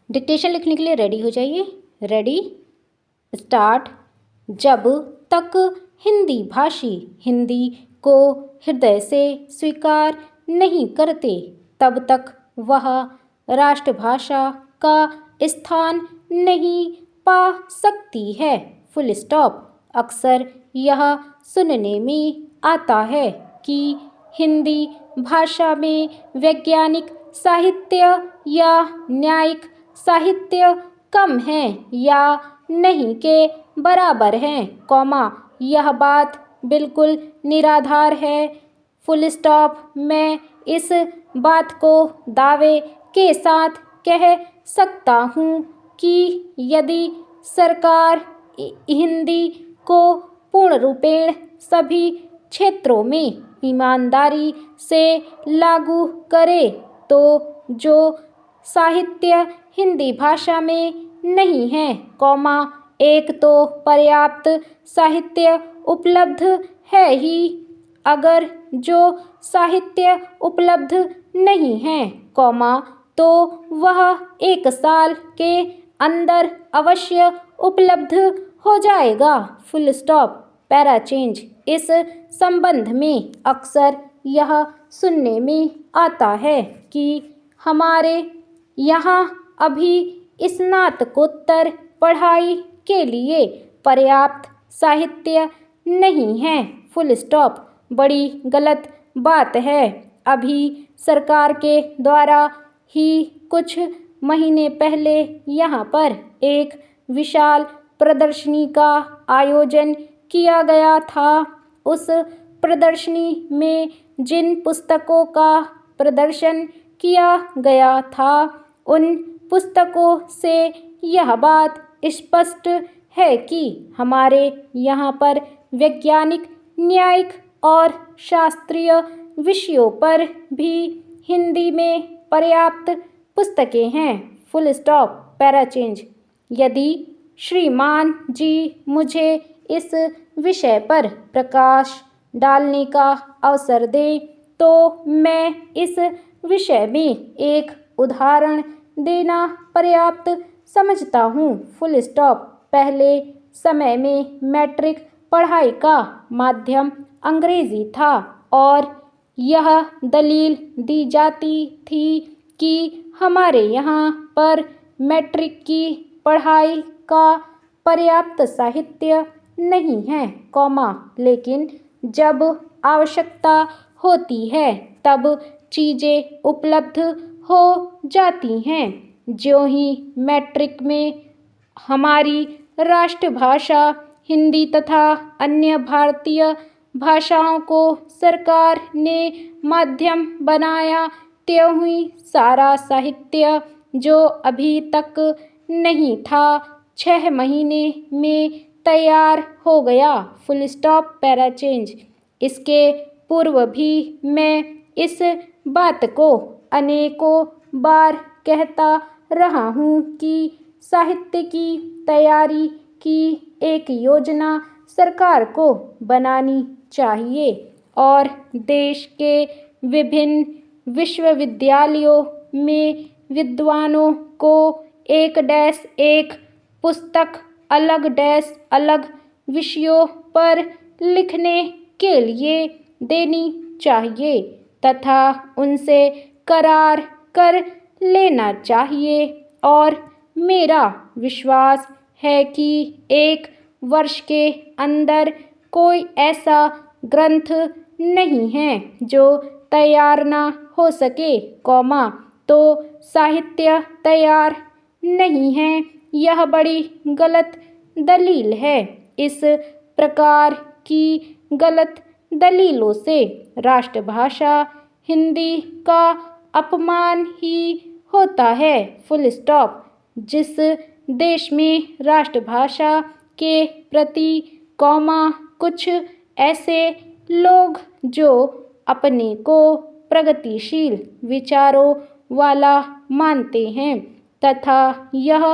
Dictation लिखने के लिए रेडी हो जाइए। Ready, start. जब तक हिंदी भाषी हिंदी को हृदय से स्वीकार नहीं करते, तब तक वह राष्ट्रभाषा का स्थान नहीं पा सकती है। Full stop. अक्सर यह सुनने में आता है कि हिंदी भाषा में वैज्ञानिक साहित्य या न्यायिक साहित्य कम है या नहीं के बराबर हैं, यह बात बिल्कुल निराधार है। Full stop. मैं इस बात को दावे के साथ कह सकता हूँ कि यदि सरकार हिंदी को पूर्ण रूपेण सभी क्षेत्रों में ईमानदारी से लागू करे तो जो साहित्य हिंदी भाषा में नहीं है, एक तो पर्याप्त साहित्य उपलब्ध है ही, अगर जो साहित्य उपलब्ध नहीं है, तो वह 1 साल के अंदर अवश्य उपलब्ध हो जाएगा। Full stop. Para change. इस संबंध में अक्सर यह सुनने में आता है कि हमारे यहाँ अभी स्नातकोत्तर पढ़ाई के लिए पर्याप्त साहित्य नहीं है। Full stop. बड़ी गलत बात है। अभी सरकार के द्वारा ही कुछ महीने पहले यहाँ पर एक विशाल प्रदर्शनी का आयोजन किया गया था। उस प्रदर्शनी में जिन पुस्तकों का प्रदर्शन किया गया था, उन पुस्तकों से यह बात स्पष्ट है कि हमारे यहाँ पर वैज्ञानिक, न्यायिक और शास्त्रीय विषयों पर भी हिंदी में पर्याप्त पुस्तकें हैं। Full stop. Para change. यदि श्रीमान जी मुझे इस विषय पर प्रकाश डालने का अवसर दें तो मैं इस विषय में एक उदाहरण देना पर्याप्त समझता हूँ। Full stop. पहले समय में मैट्रिक पढ़ाई का माध्यम अंग्रेजी था और यह दलील दी जाती थी कि हमारे यहाँ पर मैट्रिक की पढ़ाई का पर्याप्त साहित्य नहीं है, लेकिन जब आवश्यकता होती है तब चीज़ें उपलब्ध हो जाती हैं। ज्यों ही मैट्रिक में हमारी राष्ट्रभाषा हिंदी तथा अन्य भारतीय भाषाओं को सरकार ने माध्यम बनाया, त्यों ही सारा साहित्य जो अभी तक नहीं था 6 महीने में तैयार हो गया। Full stop. Para change. इसके पूर्व भी मैं इस बात को अनेकों बार कहता रहा हूँ कि साहित्य की तैयारी की एक योजना सरकार को बनानी चाहिए और देश के विभिन्न विश्वविद्यालयों में विद्वानों को एक पुस्तक अलग विषयों पर लिखने के लिए देनी चाहिए तथा उनसे करार कर लेना चाहिए और मेरा विश्वास है कि 1 वर्ष के अंदर कोई ऐसा ग्रंथ नहीं है जो तैयार ना हो सके, तो साहित्य तैयार नहीं है, यह बड़ी गलत दलील है। इस प्रकार की गलत दलीलों से राष्ट्रभाषा हिंदी का अपमान ही होता है। Full stop. जिस देश में राष्ट्रभाषा के प्रति कुछ ऐसे लोग जो अपने को प्रगतिशील विचारों वाला मानते हैं तथा यह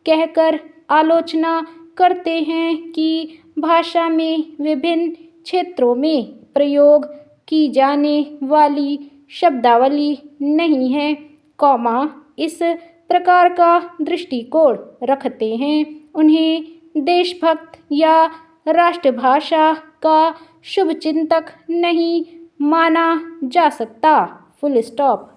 कहकर आलोचना करते हैं कि भाषा में विभिन्न क्षेत्रों में प्रयोग की जाने वाली शब्दावली नहीं है, इस प्रकार का दृष्टिकोण रखते हैं उन्हें देशभक्त या राष्ट्रभाषा का शुभचिंतक नहीं माना जा सकता। Full stop.